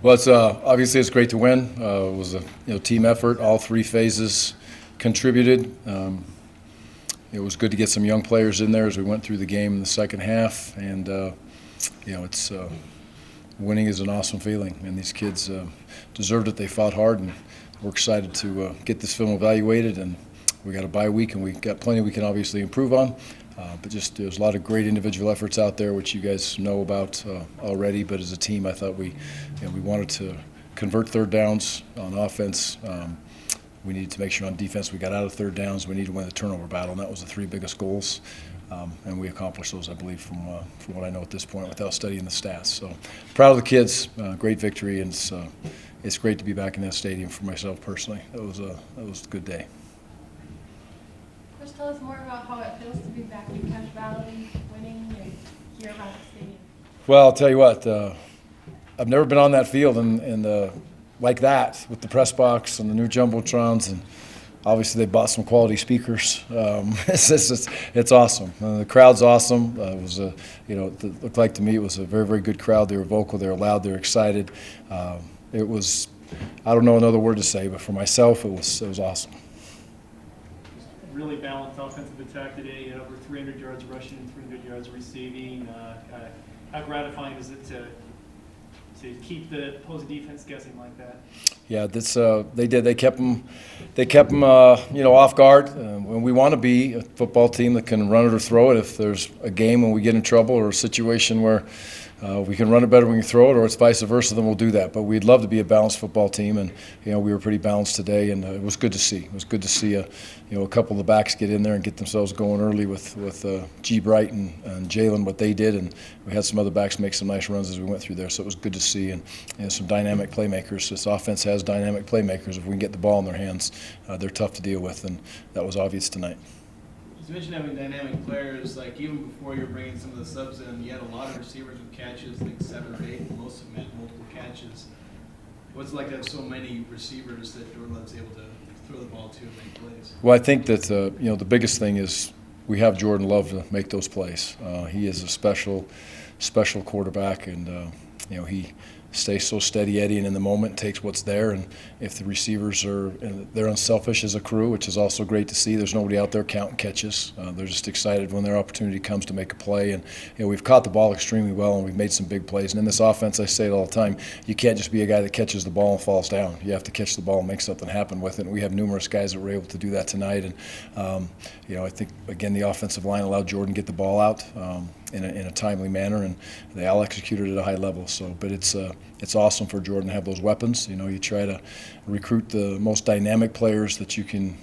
Well, it's obviously it's great to win. It was a team effort. All three phases contributed. It was good to get some young players in there as we went through the game in the second half, and it's winning is an awesome feeling, and these kids deserved it. They fought hard, and we're excited to get this film evaluated. And we got a bye week, and we got plenty we can obviously improve on. But just there's a lot of great individual efforts out there, which you guys know about already. But as a team, I thought we wanted to convert third downs on offense. We needed to make sure on defense we got out of third downs. We needed to win the turnover battle, and that was the three biggest goals. And we accomplished those, I believe, from what I know at this point, without studying the stats. So proud of the kids. Great victory, and it's great to be back in that stadium for myself personally. That was a good day. Coach, tell us more about how it feels to be back in Cache Valley, winning, and here around the stadium. Well, I'll tell you what, I've never been on that field like that with the press box and the new jumbotrons, and obviously they bought some quality speakers. It's awesome. The crowd's awesome. It looked like to me it was a very, very good crowd. They were vocal, they were loud, they were excited. It was, I don't know another word to say, but for myself, it was awesome. Really balanced offensive attack today. You had over 300 yards rushing and 300 yards receiving. How gratifying is it to keep the opposing defense guessing like that? Yeah, they did. They kept them off guard. When we want to be a football team that can run it or throw it, if there's a game when we get in trouble or a situation where we can run it better when we throw it, or it's vice versa, then we'll do that. But we'd love to be a balanced football team, and we were pretty balanced today, and it was good to see. It was good to see a couple of the backs get in there and get themselves going early with G. Bright and Jalen, what they did, and we had some other backs make some nice runs as we went through there. So it was good to see, and some dynamic playmakers. This offense has dynamic playmakers. If we can get the ball in their hands, they're tough to deal with, and that was obvious tonight. You mentioned having dynamic players. Like even before you were bringing some of the subs in, you had a lot of receivers with catches, I think 7 or 8, and most of them had multiple catches. What's it like to have so many receivers that Jordan Love's able to throw the ball to and make plays? Well, I think that the biggest thing is we have Jordan Love to make those plays. He is a special quarterback, and he stays so steady Eddie, and in the moment takes what's there. And if the receivers they're unselfish as a crew, which is also great to see. There's nobody out there counting catches. They're just excited when their opportunity comes to make a play. And we've caught the ball extremely well, and we've made some big plays. And in this offense, I say it all the time, you can't just be a guy that catches the ball and falls down. You have to catch the ball and make something happen with it. And we have numerous guys that were able to do that tonight. And I think again the offensive line allowed Jordan to get the ball out in a timely manner, and they all executed at a high level. So, but it's awesome for Jordan to have those weapons. You try to recruit the most dynamic players that you can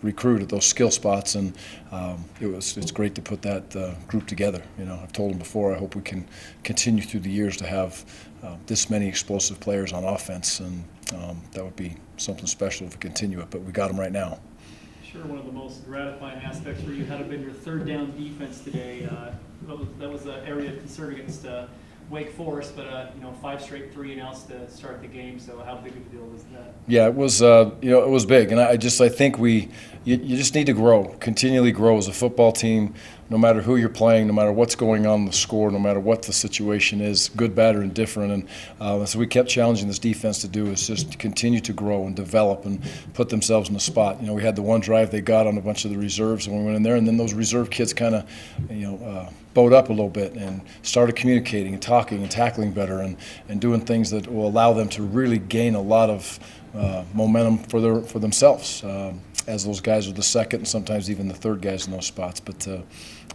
recruit at those skill spots, and it's great to put that group together. I've told him before, I hope we can continue through the years to have this many explosive players on offense, and that would be something special if we continue it. But we got them right now. Sure, one of the most gratifying aspects for you had been your third down defense today. That was an area of concern against Wake Forest, but 5 straight 3-and-outs to start the game. So how big of a deal was that? Yeah, it was. It was big, and I think you just need to continually grow as a football team. No matter who you're playing, no matter what's going on in the score, no matter what the situation is, good, bad, or indifferent. And so we kept challenging this defense to do is just continue to grow and develop and put themselves in the spot. We had the one drive they got on a bunch of the reserves when we went in there, and then those reserve kids kind of, bowed up a little bit and started communicating and talking and tackling better and doing things that will allow them to really gain a lot of momentum for themselves. As those guys are the second and sometimes even the third guys in those spots. But,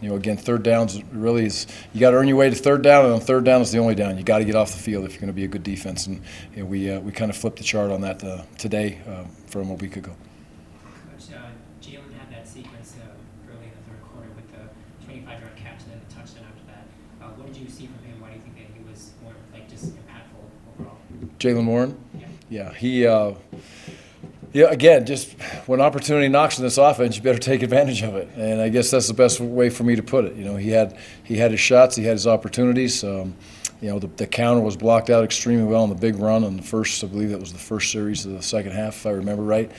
again, third downs really is – you got to earn your way to third down, and on third down is the only down. You got to get off the field if you're going to be a good defense. And we kind of flipped the chart on that today from a week ago. Coach, Jalen had that sequence early in the third quarter with the 25-yard catch and then the touchdown after that. What did you see from him? Why do you think that he was more just impactful overall? Jalen Warren? Yeah. Yeah, again, just when opportunity knocks in this offense, you better take advantage of it. And I guess that's the best way for me to put it. He had his shots, he had his opportunities. The counter was blocked out extremely well on the big run on the first, I believe that was the first series of the second half, if I remember right.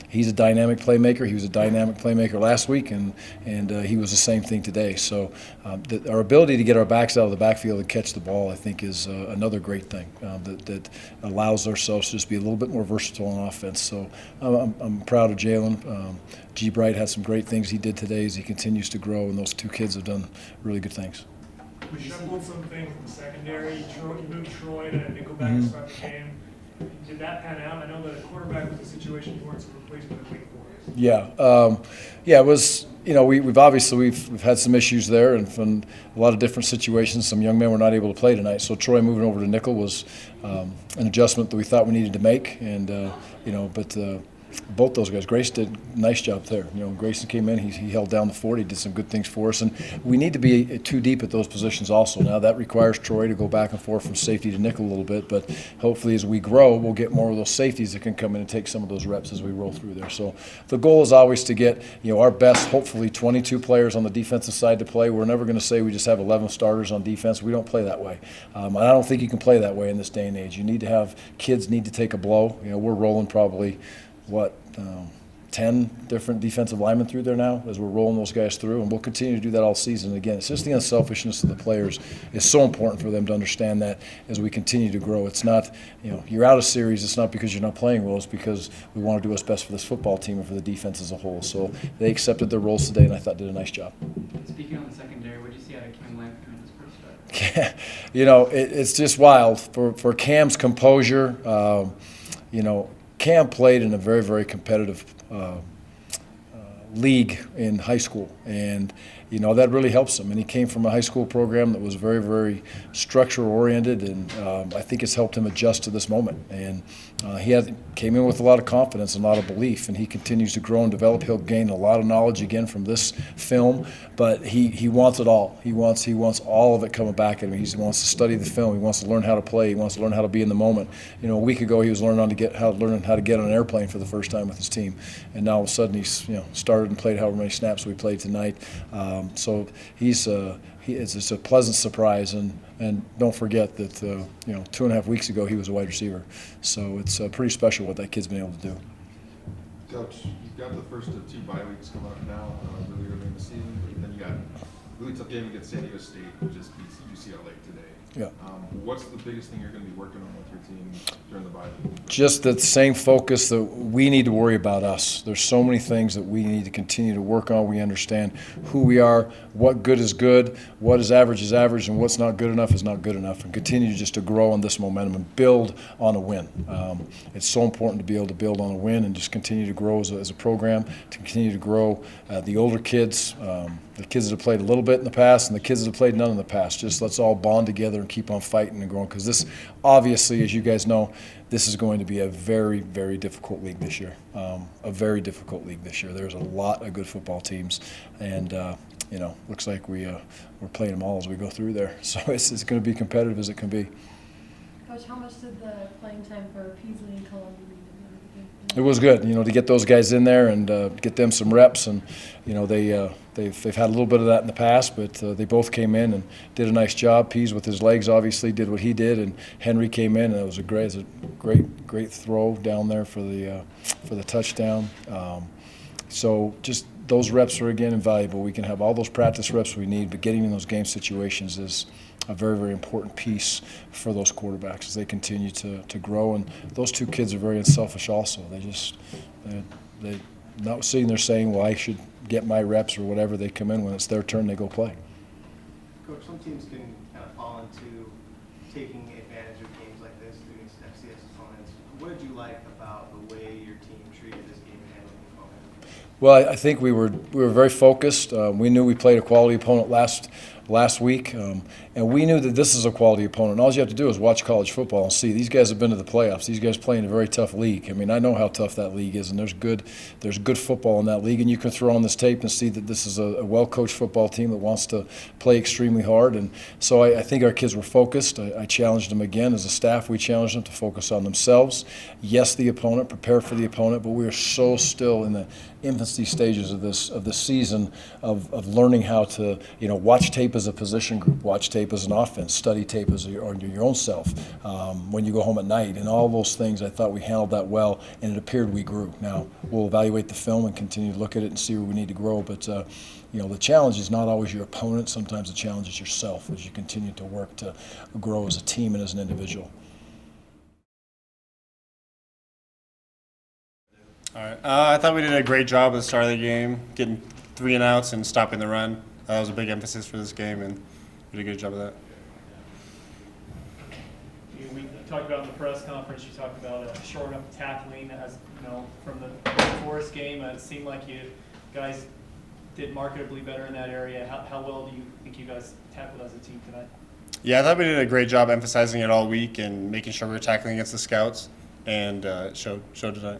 He's a dynamic playmaker. He was a dynamic playmaker last week, and he was the same thing today. So our ability to get our backs out of the backfield and catch the ball, I think, is another great thing that allows ourselves to just be a little bit more versatile on offense. So I'm proud of Jalen. G. Bright had some great things he did today as he continues to grow, and those two kids have done really good things. We shuffled some things in the secondary. You moved Troy to nickelback to start the game. Did that pan out? I know that the quarterback was a situation you weren't so pleased with at Wake Forest. Yeah, it was. We've obviously had some issues there, and from a lot of different situations, some young men were not able to play tonight. So Troy moving over to nickel was an adjustment that we thought we needed to make, and but. Both those guys. Grace did a nice job there. Grayson came in, he held down the fort, he did some good things for us, and we need to be too deep at those positions also. Now that requires Troy to go back and forth from safety to nickel a little bit, but hopefully as we grow, we'll get more of those safeties that can come in and take some of those reps as we roll through there. So the goal is always to get our best, hopefully 22 players on the defensive side to play. We're never going to say we just have 11 starters on defense. We don't play that way. And I don't think you can play that way in this day and age. You need to have kids need to take a blow. We're rolling probably 10 different defensive linemen through there now as we're rolling those guys through, and we'll continue to do that all season. Again, it's just the unselfishness of the players. It's so important for them to understand that as we continue to grow. It's not, you're out of series, it's not because you're not playing well, it's because we want to do what's best for this football team and for the defense as a whole. So they accepted their roles today, and I thought did a nice job. Speaking on the secondary, what did you see out of Cam Lamp during his first start? It's just wild. For Cam's composure, Cam played in a very, very competitive league in high school, and that really helps him. And he came from a high school program that was very, very structure oriented, and I think it's helped him adjust to this moment. And he came in with a lot of confidence and a lot of belief, and he continues to grow and develop. He'll gain a lot of knowledge again from this film, but he wants it all. He wants all of it coming back at him. He wants to study the film. He wants to learn how to play. He wants to learn how to be in the moment. A week ago he was learning how to get on an airplane for the first time with his team, and now all of a sudden he's started and played however many snaps we played tonight. So it's a pleasant surprise, and don't forget that 2.5 weeks ago he was a wide receiver. So it's pretty special what that kid's been able to do. Coach, you've got the first of 2 bye weeks coming up now, really early in the season, but then you got a really tough game against San Diego State, who just beats UCLA today. Yeah. What's the biggest thing you're going to be working on with your team during the bye week? Just that same focus that we need to worry about us. There's so many things that we need to continue to work on. We understand who we are, what good, what is average, and what's not good enough is not good enough, and continue just to grow on this momentum and build on a win. It's so important to be able to build on a win and just continue to grow as a program, to continue to grow the older kids, the kids that have played a little bit in the past and the kids that have played none in the past. Just let's all bond together and keep on fighting and growing, because this, obviously, as you guys know, this is going to be a very, very difficult league this year. A very difficult league this year. There's a lot of good football teams, and looks like we're playing them all as we go through there. So it's going to be competitive as it can be. Coach, how much did the playing time for Peasley and Columbia mean? It was good, to get those guys in there and get them some reps, and they've had a little bit of that in the past, but they both came in and did a nice job. Pease with his legs obviously did what he did, and Henry came in, and it was a great throw down there for the touchdown. So just those reps are again invaluable. We can have all those practice reps we need, but getting in those game situations is a very, very important piece for those quarterbacks as they continue to grow. And those two kids are very unselfish also. They're not sitting there saying, well, I should get my reps or whatever. They come in when it's their turn, they go play. Coach, some teams can kind of fall into taking advantage of games like this against FCS opponents. What did you like about the way your team treated this game and handled the opponent? Well, I think we were very focused. We knew we played a quality opponent last week, and we knew that this is a quality opponent. All you have to do is watch college football and see these guys have been to the playoffs. These guys play in a very tough league. I mean, I know how tough that league is, and there's good football in that league, and you can throw on this tape and see that this is a well-coached football team that wants to play extremely hard. And so I think our kids were focused. I challenged them again as a staff. We challenged them to focus on themselves. Yes, the opponent, prepare for the opponent, but we are so still in infancy stages of this season of learning how to watch tape as a position group, watch tape as an offense, study tape as your own self when you go home at night, and all those things. I thought we handled that well, and it appeared we grew. Now we'll evaluate the film and continue to look at it and see where we need to grow, but the challenge is not always your opponent. Sometimes the challenge is yourself as you continue to work to grow as a team and as an individual. All right. I thought we did a great job at the start of the game, getting 3 and outs and stopping the run. That was a big emphasis for this game, and we did a good job of that. We talked about in the press conference, you talked about shoring up tackling as, from the Forest game. It seemed like you guys did markedly better in that area. How well do you think you guys tackled as a team tonight? Yeah, I thought we did a great job emphasizing it all week and making sure we were tackling against the scouts, and showed tonight.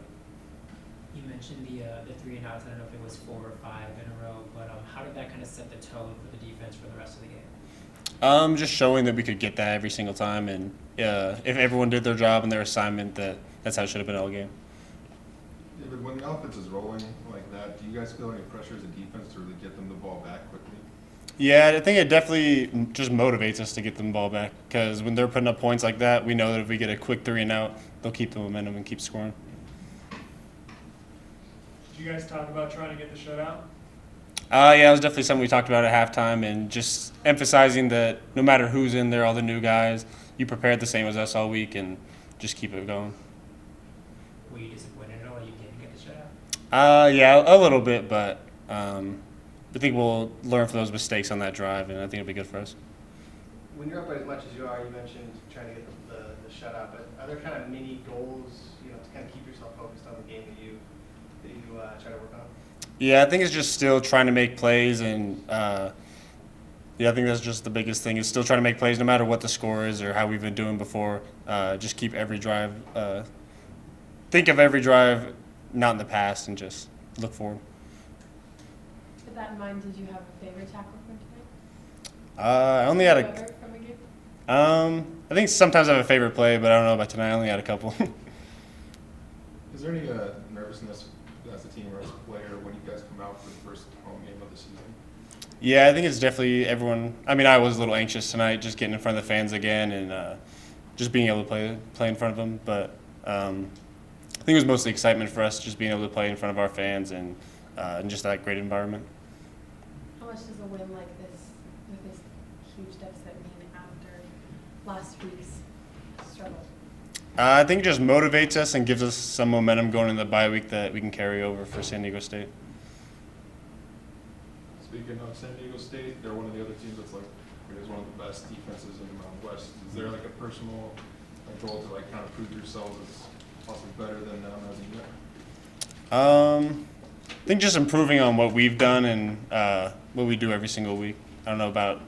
You mentioned the 3 and outs. I don't know if it was 4 or 5 in a row, but how did that kind of set the tone for the defense for the rest of the game? Just showing that we could get that every single time, and if everyone did their job and their assignment, that's how it should have been all game. David, when the offense is rolling like that, do you guys feel any pressure as a defense to really get them the ball back quickly? Yeah, I think it definitely just motivates us to get them the ball back, because when they're putting up points like that, we know that if we get a quick 3 and out, they'll keep the momentum and keep scoring. Did you guys talk about trying to get the shutout? Yeah, it was definitely something we talked about at halftime, and just emphasizing that no matter who's in there, all the new guys, you prepared the same as us all week, and just keep it going. Were you disappointed at all you didn't get the shutout? Yeah, a little bit, but I think we'll learn from those mistakes on that drive, and I think it'll be good for us. When you're up by as much as you are, you mentioned trying to get the shutout, but are there kind of mini goals, to kind of keep yourself focused on the game that you try to work on? Yeah, I think it's just still trying to make plays, and I think that's just the biggest thing, is still trying to make plays no matter what the score is or how we've been doing before. Just keep every drive, think of every drive not in the past, and just look forward. With that in mind, did you have a favorite tackle from tonight? I only had Ever from a game? I think sometimes I have a favorite play, but I don't know about tonight. I only had a couple. Is there any nervousness as a team or as a player when you guys come out for the first home game of the season? Yeah, I think it's definitely everyone. I mean, I was a little anxious tonight, just getting in front of the fans again, and just being able to play in front of them. But I think it was mostly excitement for us, just being able to play in front of our fans and just that great environment. How much does a win like this, with this huge deficit, mean after last week's struggle? I think it just motivates us and gives us some momentum going into the bye week that we can carry over for San Diego State. Speaking of San Diego State, they're one of the other teams that's one of the best defenses in the Mountain West. Is there a personal goal to kind of prove yourselves as possibly better than them as a unit? I think just improving on what we've done and what we do every single week. I don't know about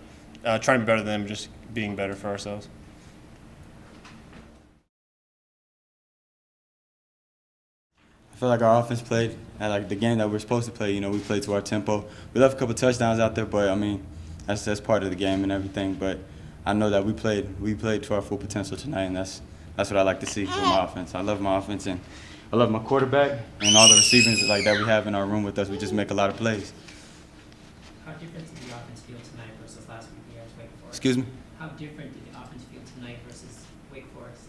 trying to be better than them, just being better for ourselves. I feel like our offense played at the game that we're supposed to play. We played to our tempo. We left a couple touchdowns out there, but I mean, that's part of the game and everything. But I know that we played to our full potential tonight, and that's what I like to see from my offense. I love my offense, and I love my quarterback and all the receivers that we have in our room with us. We just make a lot of plays. How different did the offense feel tonight versus last week against Wake Forest? Excuse me? How different did the offense feel tonight versus Wake Forest?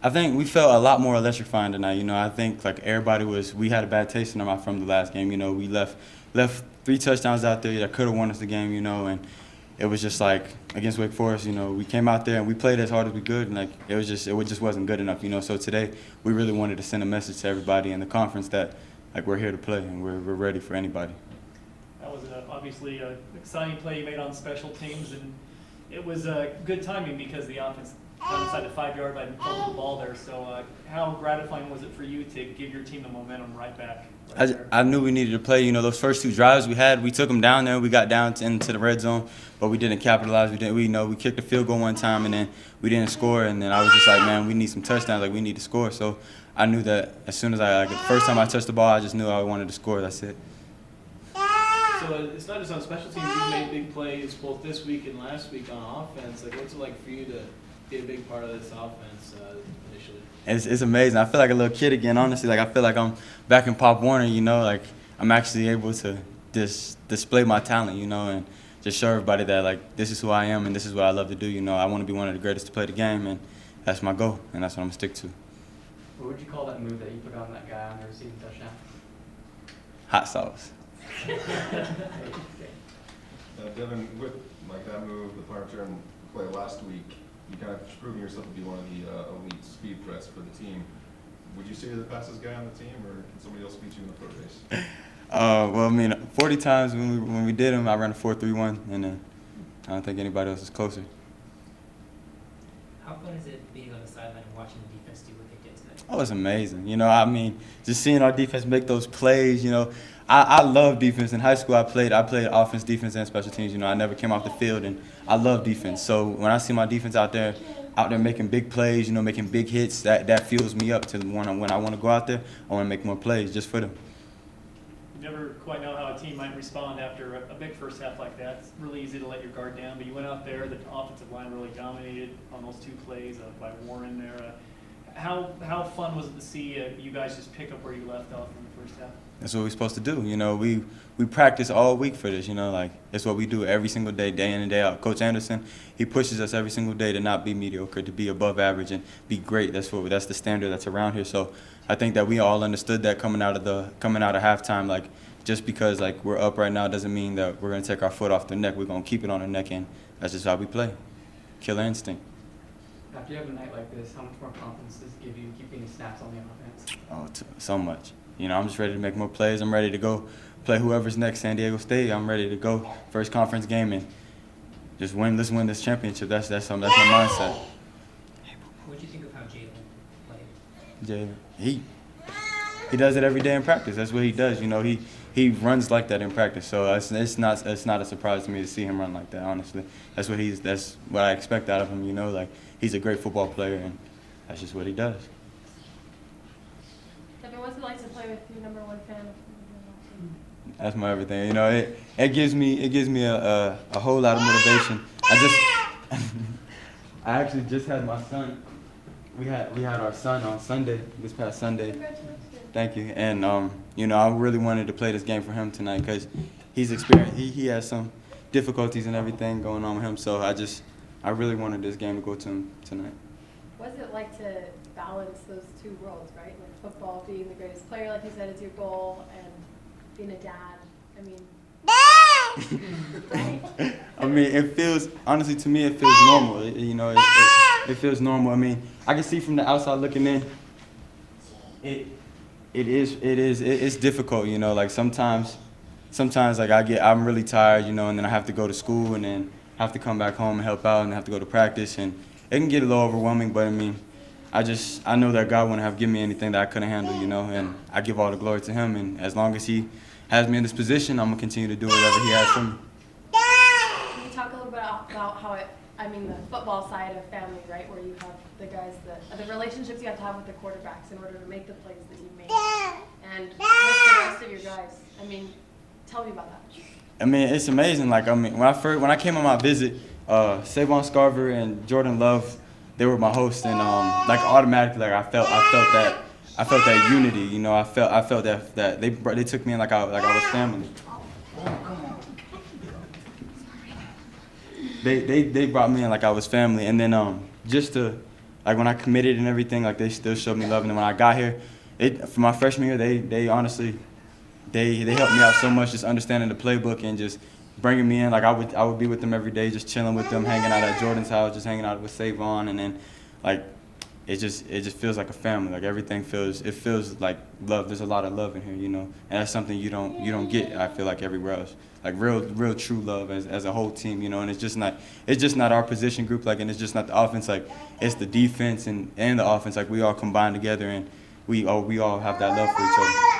I think we felt a lot more electrifying tonight. I think everybody we had a bad taste in our mouth from the last game. We left 3 touchdowns out there that could have won us the game, and it was just against Wake Forest, we came out there and we played as hard as we could, and it just wasn't good enough, So today we really wanted to send a message to everybody in the conference that we're here to play and we're ready for anybody. That was obviously an exciting play you made on special teams, and it was good timing because the offense got inside the 5-yard line and fumbled the ball there. So how gratifying was it for you to give your team the momentum right back? I knew we needed to play. Those first 2 drives we took them down there. We got down into the red zone, but we didn't capitalize. We kicked a field goal one time, and then we didn't score. And then I was just man, we need some touchdowns. We need to score. So I knew that as soon as the first time I touched the ball, I just knew I wanted to score. That's it. So it's not just on special teams. You've made big plays both this week and last week on offense. What's it like for you to be a big part of this offense initially? It's amazing. I feel like a little kid again, honestly. I feel like I'm back in Pop Warner, I'm actually able to display my talent, you know, and just show everybody that, like, this is who I am and this is what I love to do. You know, I want to be one of the greatest to play the game, and that's my goal, and that's what I'm going to stick to. What would you call that move that you put on that guy on the receiving touchdown? Hot sauce. Devin, with like that move, the punt return play last week, you kind of proven yourself to be one of the elite speed threats for the team. Would you say you're the fastest guy on the team, or can somebody else beat you in the foot race? Well, I mean, 40 times when we did them, I ran a 4.31, and I don't think anybody else is closer. How fun is it being on the sideline and watching the defense do what they did today? Oh, it's amazing. You know, I mean, just seeing our defense make those plays, you know, I love defense. In high school, I played offense, defense, and special teams. You know, I never came off the field, and I love defense. So when I see my defense out there making big plays, you know, making big hits, that fuels me up to when I want to go out there, I want to make more plays just for them. You never quite know how a team might respond after a big first half like that. It's really easy to let your guard down, but you went out there, the offensive line really dominated on those 2 plays by Warren there. How fun was it to see you guys just pick up where you left off in the first half? That's what we're supposed to do. You know, we practice all week for this, you know, like it's what we do every single day, day in and day out. Coach Anderson, he pushes us every single day to not be mediocre, to be above average and be great. That's the standard that's around here. So I think that we all understood that coming out of halftime, like just because like we're up right now doesn't mean that we're going to take our foot off the neck. We're going to keep it on the neck, and that's just how we play. Killer instinct. After you have a night like this, how much more confidence does it give you to keep getting snaps on the offense? Oh, so much. You know, I'm just ready to make more plays. I'm ready to go play whoever's next, San Diego State. I'm ready to go first conference game and just win. Let's win this championship. That's my mindset. What did you think of how Jalen played? Jalen, he does it every day in practice. That's what he does. You know, he runs like that in practice. So it's not a surprise to me to see him run like that. Honestly, that's what I expect out of him. You know, like he's a great football player, and that's just what he does. Devin, what's it like to play with your number 1 fan? That's my everything. You know, it gives me a whole lot of motivation. I actually just had my son. We had our son on Sunday, this past Sunday. Congratulations. Thank you. And you know, I really wanted to play this game for him tonight because he's experienced. He has some difficulties and everything going on with him. So I really wanted this game to go to him tonight. What's it like to balance those 2 worlds, right? Like football, being the greatest player, like you said, is your goal, and being a dad. I mean, right? I mean, honestly, to me, it feels normal. You know, it feels normal. I mean, I can see from the outside looking in, it's difficult, you know, like sometimes like I'm really tired, you know, and then I have to go to school and then have to come back home and help out and have to go to practice, and it can get a little overwhelming, but I mean, I know that God wouldn't have given me anything that I couldn't handle, you know, and I give all the glory to him, and as long as he has me in this position, I'm going to continue to do whatever he has for me. Can you talk a little bit about how the football side of family, right, where you have the guys, the relationships you have to have with the quarterbacks in order to make the plays that you make, and with the rest of your guys. I mean, tell me about that. I mean, it's amazing. Like, I mean, when I came on my visit, Savon Scarver and Jordan Love, they were my hosts, and like automatically, like I felt that unity. You know, I felt that they took me in like I was family. They brought me in like I was family, and then just to like when I committed and everything, like they still showed me love. And then when I got here, for my freshman year, they honestly they helped me out so much, just understanding the playbook and just bringing me in. Like I would be with them every day, just chilling with them, hanging out at Jordan's house, just hanging out with Savon, and then like it just feels like a family. Like everything feels like love. There's a lot of love in here, you know, and that's something you don't get. I feel like everywhere else, like real true love as a whole team, you know. And it's just not our position group, like, and it's just not the offense, like it's the defense and the offense. Like we all combine together, and we all have that love for each other.